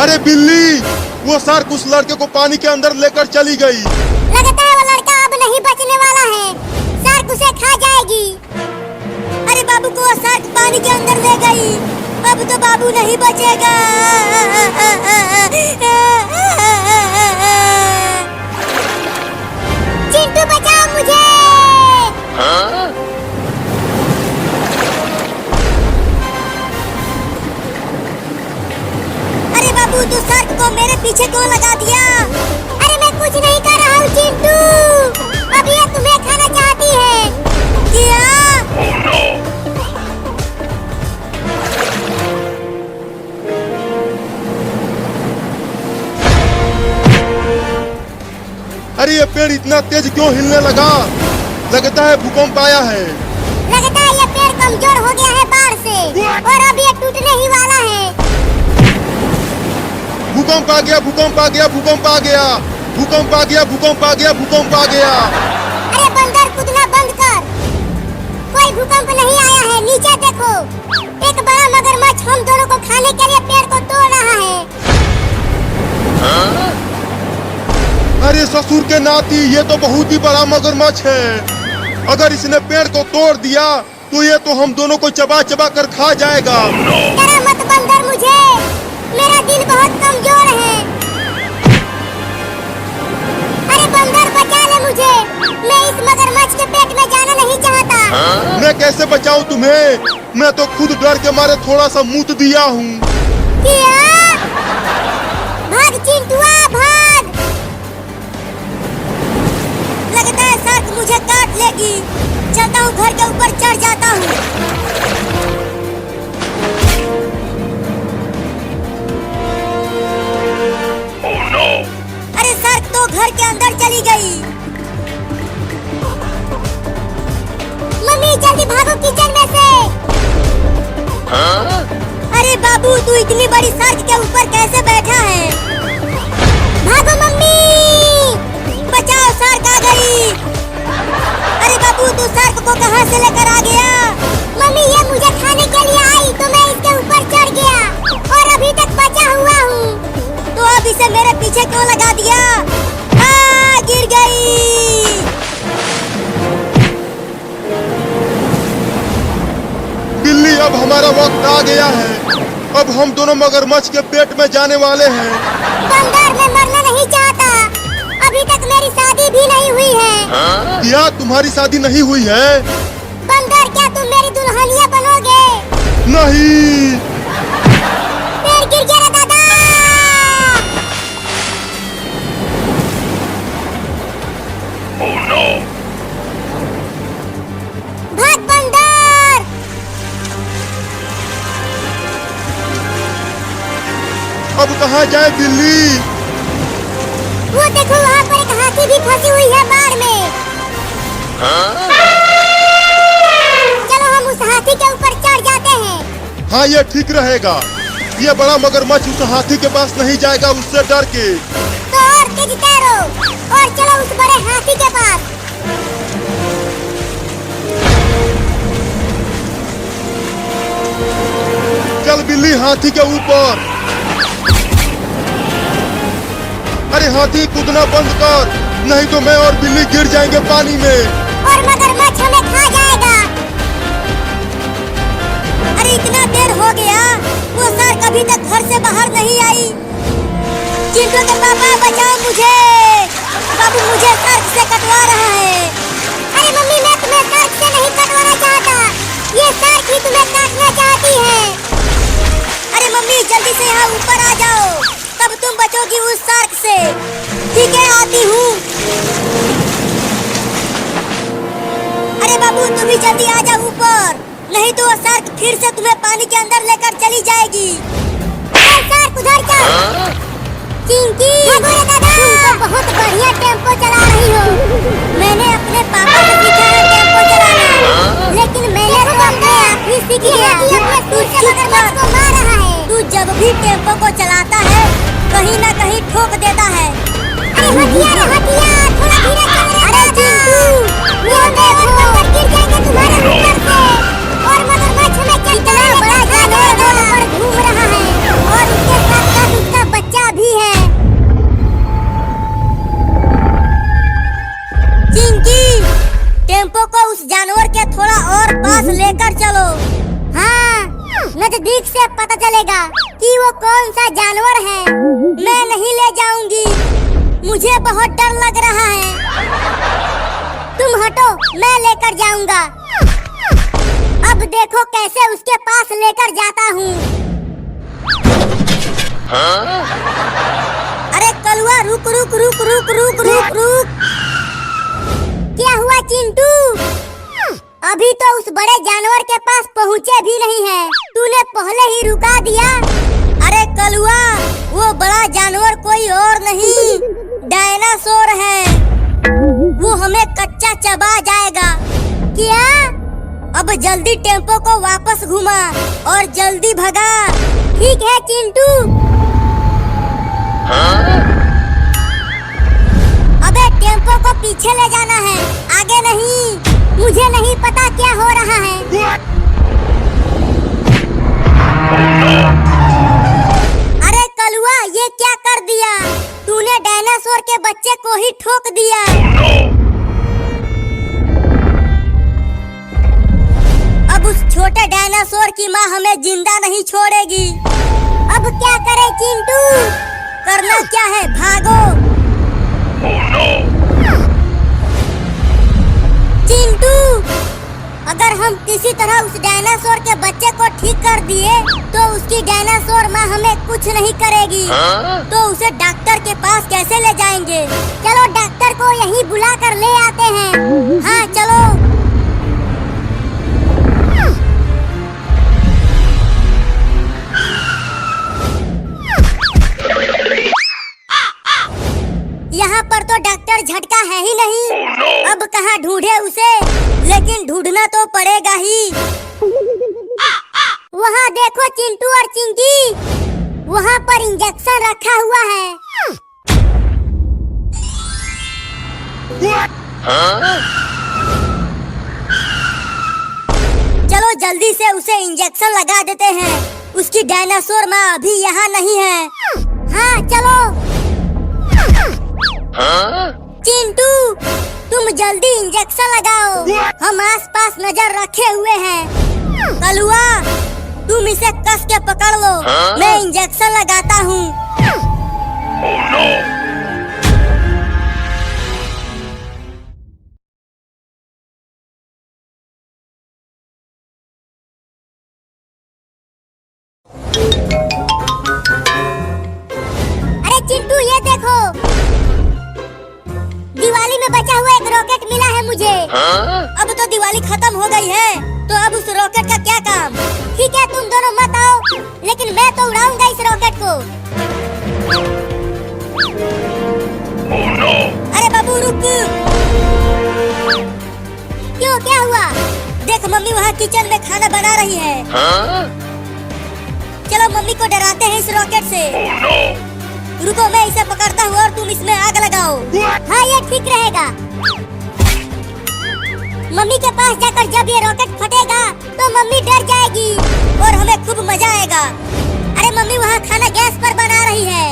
अरे बिल्ली, वो शार्क उस लड़के को पानी के अंदर लेकर चली गई। लगता है वो लड़का अब नहीं बचने वाला है, शार्क उसे खा जाएगी। अरे बाबू को वो शार्क पानी के अंदर ले गई, अब तो बाबू नहीं बचेगा। चिंटू बचाओ मुझे। अरे बाबू तू शार्क को मेरे पीछे क्यों लगा दिया? अरे मैं कुछ नहीं कर रहा हूँ चिंटू, अब ये तुम्हें खाना चाहती है। क्या? Oh no! अरे ये पेड़ इतना तेज क्यों हिलने लगा? लगता है भूकंप आया है। लगता है ये पेड़ कमजोर हो गया है बाढ़ से और अब ये टूटने ही वाला है। भूकंप आ गया, भूकंप आ गया, भूकंप आ गया, भूकंप आ गया, भूकंप आ गया, भूकंप आ गया। अरे बंदर कूदना बंद कर, कोई भूकंप नहीं आया है। नीचे देखो, एक बड़ा मगरमच्छ हम दोनों को खाने के लिए पेड़ को तोड़ रहा है। अरे ससुर के नाती, ये तो बहुत ही बड़ा मगरमच्छ है। अगर इसने पेड़ को तोड़ दिया तो ये तो हम दोनों को चबा चबा कर खा जाएगा। डरा मत बंदर मुझे, मेरा दिल बहुत कमजोर है। अरे बंदर बचा ले मुझे, मैं इस मगरमच्छ के पेट में जाना नहीं चाहता। मैं कैसे बचाऊं तुम्हें? मैं तो खुद डर के मारे थोड़ा सा मूत दिया हूँ। क्या? भाग चिंटुआ भाग। लगता है शार्क मुझे काट लेगी। चलता हूँ, घर के ऊपर चढ़ जाता हूँ। Oh no! अरे शार्क तो घर के अंदर चली गई। मम्मी जल्दी भागो किचन में से। अरे बाबू तू इतनी बड़ी शार्क के ऊपर कैसे बैठा है? भागो मम्मी, बचाओ शार्क आ गई। अरे बाबू तू शार्क को कहां से लेकर आ गया? मम्मी ये मुझे खाने के लिए आई तो मैं इसके ऊपर चढ़ गया और अभी तक बचा हुआ हूँ। तो अब इसे मेरे पीछे क्यों लगा दिया? गिर गई। बिल्ली, अब हमारा वक्त आ गया है। अब हम दोनों मगरमच्छ के पेट में जाने वाले हैं। बंदर मैं मरना नहीं चाहता, अभी तक मेरी शादी भी नहीं हुई है। क्या तुम्हारी शादी नहीं हुई है? बंदर क्या तुम मेरी दुल्हनिया बनोगे? नहीं। पेड़ गिर गया रे दादा। Oh no! भाग बंदर। अब कहाँ जाए बिल्ली? वो देखो वहाँ पर एक हाथी भी फंसी हुई है बाढ़ में। चलो हम उस हाथी के ऊपर चढ़ जाते हैं। हाँ ये ठीक रहेगा। ये बड़ा मगरमच्छ उस हाथी के पास नहीं जाएगा, उससे डर के। तो और तेज तैरो और चलो उस बड़े हाथी के पास। चल बिल्ली, हाथी के ऊपर। अरे हाथी कूदना बंद कर, नहीं तो मैं और बिल्ली गिर जाएंगे पानी में। और मगरमच्छ हमें खा जाएगा। अरे इतना देर हो गया, वो शार्क अभी तक घर से बाहर नहीं आई। चिंटू के पापा बचाओ मुझे, बाबू मुझे शार्क से कटवा रहा है। अरे मम्मी मैं तुम्हें शार्क से नहीं कटवाना चाहता, ये शार्क ही तुम्हें काटना चाहती है। अरे मम्मी जल्दी से यहाँ ऊपर आ जाओ, तब तुम बचोगी उस शार्क से। ठीक है आती हूँ। अरे बाबू तुम भी जल्दी आ जाओ ऊपर, नहीं तो वो शार्क फिर से तुम्हें पानी के अंदर लेकर चली जाएगी। शार्क उधर चल। चिंकी तुम तो बहुत बढ़िया टेम्पो चला रही हो। मैंने अपने पापा से सीखा है टेम्पो चलाना, लेकिन मैंने तो अपने आप ही सीख लिया। तू मगरमच्छ को मार रहा है। तू जब भी टेम्पो को चलाता है कहीं ना कहीं ठोक देता है। अरे हथियार हथियार, थोड़ा धीरे चल। अरे चिंटू वो देखो, गिर जाएंगे तुम्हारे ऊपर से। और मगरमच्छ में कितना बड़ा जानवर रोड पर घूम रहा है और उसके साथ साथ उसका बच्चा लेकर चलो। हाँ, नजदीक से पता चलेगा कि वो कौन सा जानवर है। मैं नहीं ले जाऊंगी, मुझे बहुत डर लग रहा है। तुम हटो, मैं लेकर जाऊंगा। अब देखो कैसे उसके पास लेकर जाता हूँ। अरे कलुआ रुक रुक रुक रुक रुक रुक रुक। क्या हुआ चिंटू? अभी तो उस बड़े जानवर के पास पहुँचे भी नहीं है, तूने पहले ही रुका दिया। अरे कलुआ, वो बड़ा जानवर कोई और नहीं, डायनासोर है। वो हमें कच्चा चबा जाएगा। क्या? अब जल्दी टेम्पो को वापस घुमा और जल्दी भगा। ठीक है चिंटू। अबे टेम्पो को पीछे ले जाना है, आगे नहीं। मुझे नहीं पता क्या हो रहा है। अरे कलुआ, ये क्या कर दिया तूने? डायनासोर के बच्चे को ही ठोक दिया। अब उस छोटे डायनासोर की माँ हमें जिंदा नहीं छोड़ेगी। अब क्या करें चिंटू? करना क्या है, भागो। चिंटू, अगर हम किसी तरह उस डायनासोर के बच्चे को ठीक कर दिए तो उसकी डायनासोर माँ हमें कुछ नहीं करेगी। तो उसे डॉक्टर के पास कैसे ले जाएंगे? चलो डॉक्टर को यहीं बुला कर ले आते हैं। हाँ चलो। यहाँ पर तो डॉक्टर झटका है ही नहीं। अब कहाँ ढूंढे उसे? लेकिन ढूंढना तो पड़ेगा ही। वहाँ देखो चिंटू और चिंकी, वहाँ पर इंजेक्शन रखा हुआ है। चलो जल्दी से उसे इंजेक्शन लगा देते हैं। उसकी डायनासोर माँ अभी यहाँ नहीं है। हाँ चलो। चिंटू, तुम जल्दी इंजेक्शन लगाओ, हम आसपास नजर रखे हुए हैं। कलुआ, तुम इसे कस के पकड़ लो, मैं इंजेक्शन लगाता हूँ। अरे चिंटू, ये देखो, दिवाली में बचा हुआ एक रॉकेट मिला है मुझे। अब तो दिवाली खत्म हो गई है, तो अब उस रॉकेट का क्या काम? ठीक है, तुम दोनों मत आओ, लेकिन मैं तो उड़ाऊंगा इस रॉकेट को। अरे बाबू रुक। क्यों, क्या हुआ? देख मम्मी वहाँ किचन में खाना बना रही है। चलो मम्मी को डराते हैं इस रॉकेट से। रुको, मैं इसे पकड़ता हूँ और तुम इसमें आग लगाओ। हाँ, ये ठीक रहेगा। मम्मी के पास जाकर जब ये रॉकेट फटेगा तो मम्मी डर जाएगी और हमें खूब मजा आएगा। अरे मम्मी वहाँ खाना गैस पर बना रही है।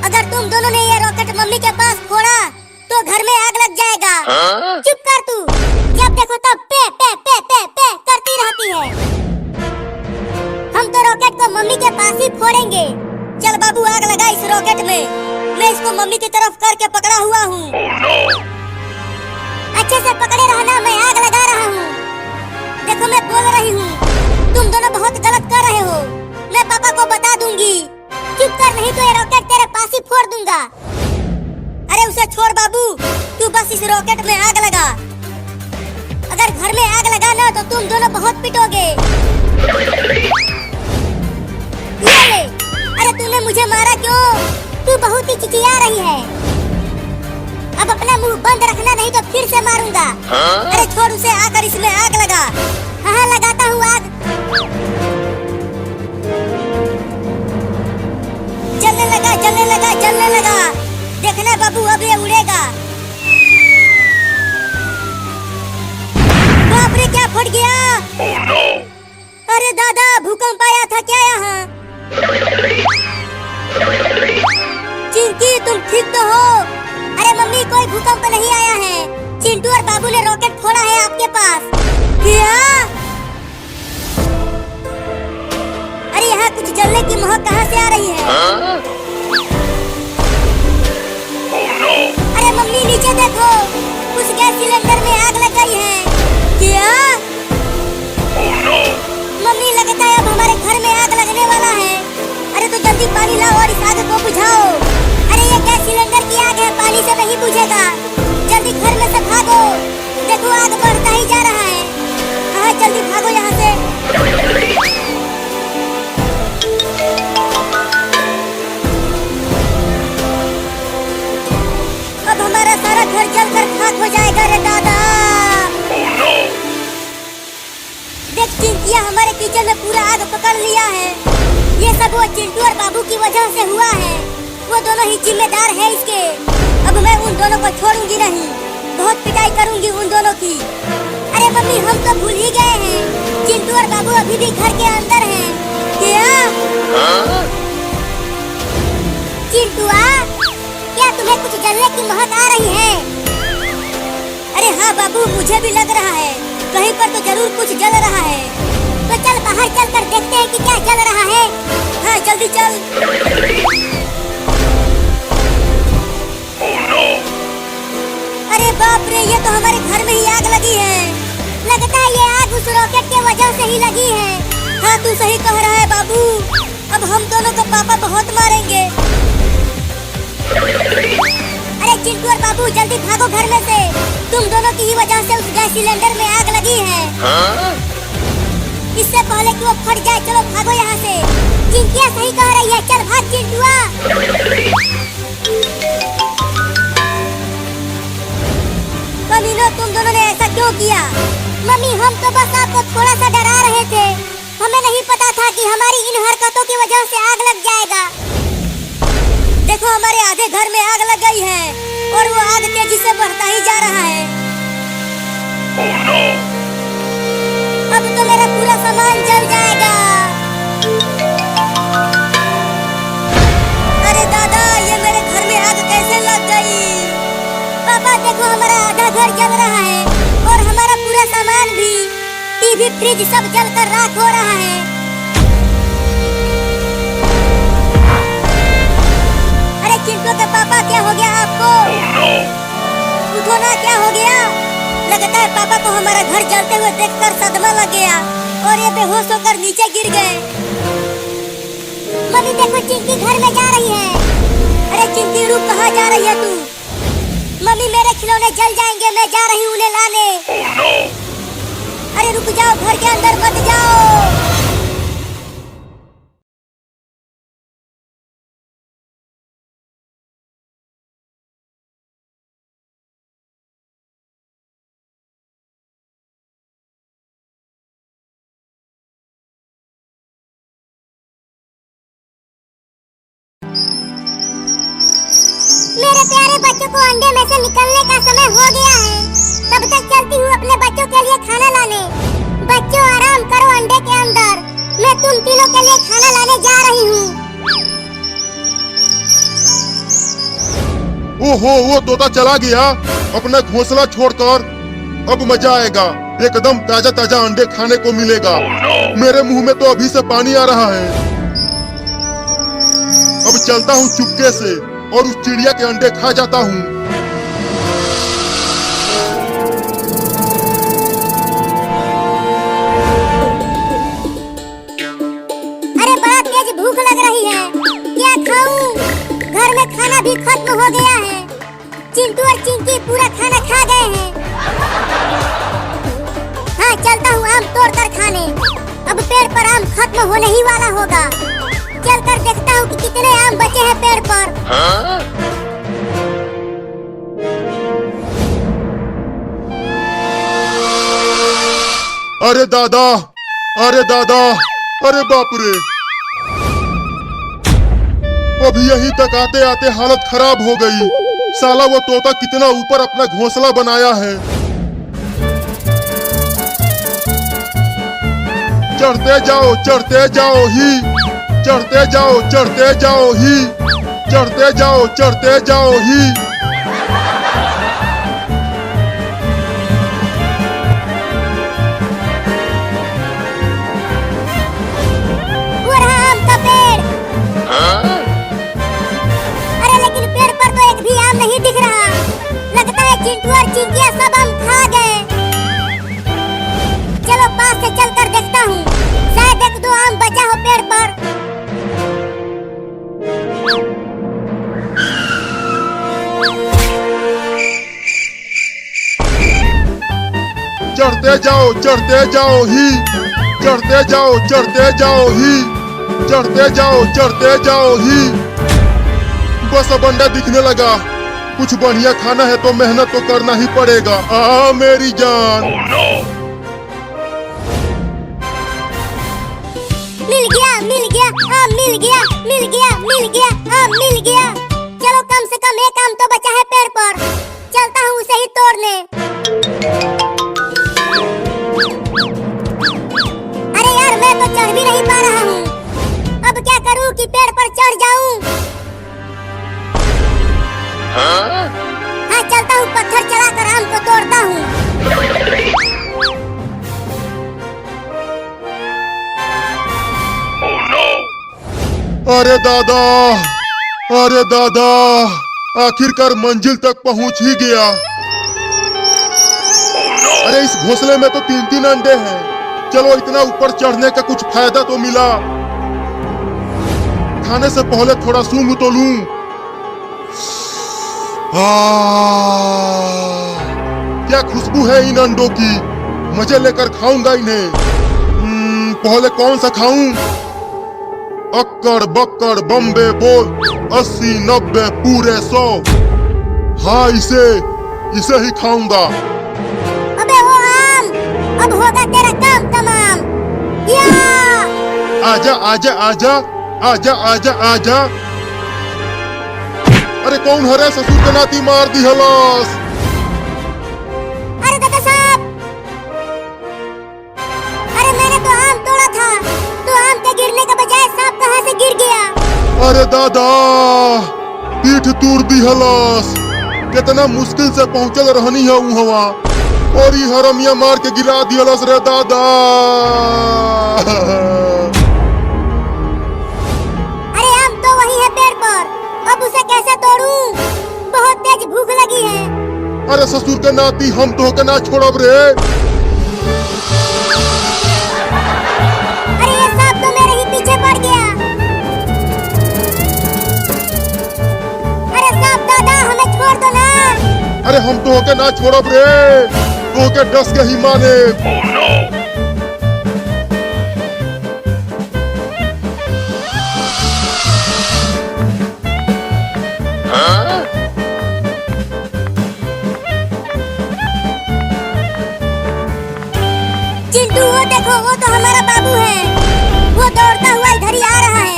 अगर तुम दोनों ने ये रॉकेट मम्मी के पास फोड़ा तो घर में आग लग जाएगा। चुप कर तू, जब देखो तब पे पे पे पे पे करती रहती है। हम तो रॉकेट को मम्मी के पास ही फोड़ेंगे। चल बाबू, आग लगा इस रॉकेट में। मैं इसको मम्मी की तरफ करके पकड़ा हुआ हूँ। अच्छे से पकड़े रहना, मैं आग लगा रहा हूँ। देखो मैं बोल रही हूँ, तुम दोनों बहुत गलत कर रहे हो। मैं पापा को बता दूंगी। चुप कर, नहीं तो ये रॉकेट तेरे पास ही फोड़ दूंगा। अरे उसे छोड़ बाबू, तू बस इस रॉकेट में आग लगा। अगर घर में आग लगा ना तो तुम दोनों बहुत पिटोगे। ये ले। अरे तूने मुझे मारा क्यों? तू बहुत ही चिचिया रही है। अब अपना मुंह बंद रखना, नहीं तो फिर से मारूंगा। अरे छोड़ उसे, आकर इसमें आग लगा। हाँ लगाता हूँ आग। जलने लगा जलने लगा जलने लगा। देखना बाबू, अब ये उड़ेगा। बाप रे, क्या फट गया? अरे दादा, भूकंप आया था क्या यहाँ? चिंकी, तुम ठीक तो हो? अरे मम्मी, कोई भूकंप नहीं आया है। चिंटू और बाबू ने रॉकेट फोड़ा है आपके पास। क्या? महक कहाँ से आ रही है? Oh no! अरे मम्मी नीचे देखो, उस गैस सिलेंडर में आग लग गई है। क्या? Oh no! मम्मी लगता है अब हमारे घर में आग लगने वाला है। अरे तो जल्दी पानी लाओ और इस आग को बुझाओ। अरे ये गैस सिलेंडर की आग है, पानी से नहीं बुझेगा। जल्दी घर में से भागो, देखो आग बढ़ता ही जा रहा है। हाँ जल्दी भागो यहाँ से। अब हमारा सारा घर जलकर खाक हो जाएगा रे दादा। Oh no! देख चिंटिया, हमारे किचन में पूरा आग पकड़ लिया है। ये सब वो चिंटू और बाबू की वजह से हुआ है। वो दोनों ही जिम्मेदार है इसके। अब मैं उन दोनों को छोड़ूंगी नहीं, बहुत पिटाई करूंगी उन दोनों की। अरे मम्मी हम तो भूल ही गए हैं, चिंटू और बाबू अभी भी घर के अंदर हैं। क्या? चिंटुआ, क्या तुम्हें कुछ जलने की महक आ रही है? अरे हाँ बाबू, मुझे भी लग रहा है कहीं पर तो जरूर कुछ जल रहा है। तो चल बाहर चलकर देखते हैं कि क्या जल रहा है। हाँ जल्दी चल। Oh no! अरे बाप रे, ये तो हमारे घर में ही आग लगी है। लगता है ये आग उस रॉकेट के वजह से ही लगी है। हाँ तू सही कह रहा है बाबू, अब हम दोनों को पापा बहुत मारेंगे। अरे चिंटू और बाबू जल्दी भागो घर में से, तुम दोनों की ही वजह से उस गैस सिलेंडर में आग लगी है। इससे पहले कि वो फट जाए, चलो भागो यहाँ से। चिंटिया सही कह रही है, चल भाग चिंटुआ। कमीनों, तुम दोनों ने ऐसा क्यों किया? मम्मी हम तो बस आपको थोड़ा सा डरा रहे थे, हमें नहीं पता था कि हमारी इन हरकतों की वजह से आग लग जाएगा। देखो हमारे आधे घर में आग लग गई है और वो आग तेजी से बढ़ता ही जा रहा है। Oh no! अब तो मेरा पूरा सामान जल जाएगा। अरे दादा, ये मेरे घर में आग कैसे लग गई? पापा देखो हमारा आधा घर जल रहा है और हमारा पूरा सामान भी, टीवी फ्रिज सब जलकर राख हो रहा है। अरे चिंटू के पापा, क्या हो गया आपको? Oh no! उठो ना, क्या हो गया? लगता है पापा को हमारा घर जलते हुए देखकर सदमा लग गया और ये बेहोश होकर नीचे गिर गए। मम्मी देखो चिंटी घर में जा रही है। अरे चिंटी रुक, कहाँ जा रही है तू? मम्मी मेरे खिलौने जल जाएंगे, मैं जा रही हूँ उन्हें लाने। Oh no! अरे रुक जाओ, घर के अंदर मत जाओ। मेरे प्यारे बच्चों को अंडे में से निकलने का समय हो गया है। तब तक चलती हूँ अपने बच्चों के लिए खाना लाने। बच्चों आराम करो अंडे के अंदर, मैं तुम तीनों के लिए खाना लाने जा रही हूँ। ओहो, वो तोता चला गया अपना घोंसला छोड़कर। अब मजा आएगा, एकदम ताजा ताजा अंडे खाने को मिलेगा। मेरे मुंह में तो अभी से पानी आ रहा है। अब चलता हूँ चुपके से और उस चिड़िया के अंडे खा जाता हूँ। अरे बड़ा तेज भूख लग रही है, क्या खाऊं? घर में खाना भी खत्म हो गया है। चिंटू और चिंकी पूरा खाना खा गए हैं। हाँ चलता हूँ आम तोड़ कर खाने। अब पेड़ पर आम खत्म होने ही वाला होगा। चलकर देखता हूँ कि कितने आम बचे हैं पेड़ पर। अरे दादा, अरे दादा, अरे बाप रे, अभी यहीं तक आते आते हालत खराब हो गई। साला वो तोता कितना ऊपर अपना घोंसला बनाया है। चढ़ते जाओ, चढ़ते जाओ ही, चढ़ते जाओ, चढ़ते जाओ ही, चढ़ते जाओ, चढ़ते जाओ ही। वो रहा आम का पेड़, चढ़ते जाओ ही, चढ़ते जाओ, चढ़ते जाओ ही, चढ़ते जाओ, चढ़ते जाओ ही। बस अब अंडा दिखने लगा। कुछ बढ़िया खाना है तो मेहनत तो करना ही पड़ेगा। आ मेरी जान। Oh no! मिल गया, मिल गया, हाँ मिल गया, मिल गया, मिल गया, हाँ मिल गया। चलो कम से कम एक आम तो बचा है पेड़ पर। चलता हूँ उसे ही तोड़ने। अरे यार मैं तो चढ़ भी नहीं पा रहा हूँ। अब क्या करूँ कि पेड़ पर चढ़ जाऊँ? हाँ चलता हूँ, पत्थर चलाकर आम को तोड़ता हूँ। Oh no! अरे दादा, अरे दादा, आखिरकार मंजिल तक पहुंच ही गया। अरे इस घोंसले में तो 3-3 अंडे हैं। चलो इतना ऊपर चढ़ने का कुछ फायदा तो मिला। खाने से पहले थोड़ा सूंघ तो लूं। क्या खुशबू है इन अंडों की। मजे लेकर खाऊंगा इन्हें। पहले कौन सा खाऊं? अक्कड़ बक्कड़ बम्बे बोल 80 90 पूरे 100। हाँ इसे ही खाऊंगा। अबे वो आम, अब होगा तेरा काम तमाम। या! आजा आजा आजा आजा आजा आजा। अरे कौन हरे ससुर के नाती मार दी हलास। अरे दादा साहब, अरे मैंने तो आम तोड़ा था, तो आम के गिरने के बजाय सांप कहाँ से गिर गया? अरे दादा, पीठ तूर दी हलास। कितना मुश्किल से पहुंचल रहनी है वहाँ, और ये हरमिया मार के गिरा दी हलास रे दादा। अरे आम तो वही है पेड़ पर, अब उसे कैसे तोड़ूं? बहुत तेज भूख लगी है। अरे ससुर के नाती, हम तो के ना छोड़ब रे। अरे ये सांप तो मेरे ही पीछे पड़ गया। अरे सांप दादा, हमें छोड़ दो ना। अरे हम तो के ना छोड़ब रे, तो के डस के ही माने। Oh no! चिंटू वो देखो, वो तो हमारा बाबू है। वो दौड़ता हुआ इधर ही आ रहा है।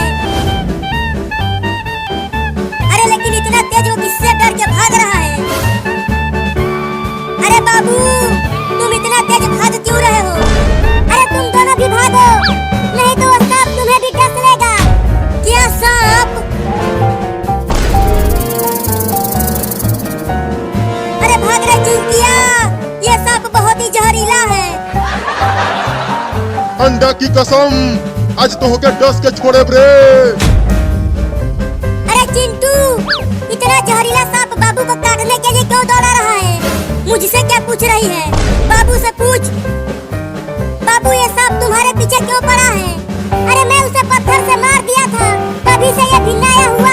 अरे लेकिन इतना तेज वो किससे डर के भाग रहा है? अरे बाबू, तुम इतना तेज भाग क्यों रहे हो? अरे तुम दोनों भी भागो, नहीं तो वो सांप तुम्हें भी डस लेगा। क्या सांप? अरे भाग रहे चिंटिया, ये सांप बहुत ही जहरीला है। अंडा की कसम, आज तो होके डस के छोड़े रे। अरे चिंटू, इतना जहरीला सांप बाबू को काटने के लिए क्यों दौड़ा रहा है? मुझसे क्या पूछ रही है? बाबू से पूछ। बाबू, ये सांप तुम्हारे पीछे क्यों पड़ा है? अरे मैं उसे पत्थर से मार दिया था, तभी से ये भिन्नाया हुआ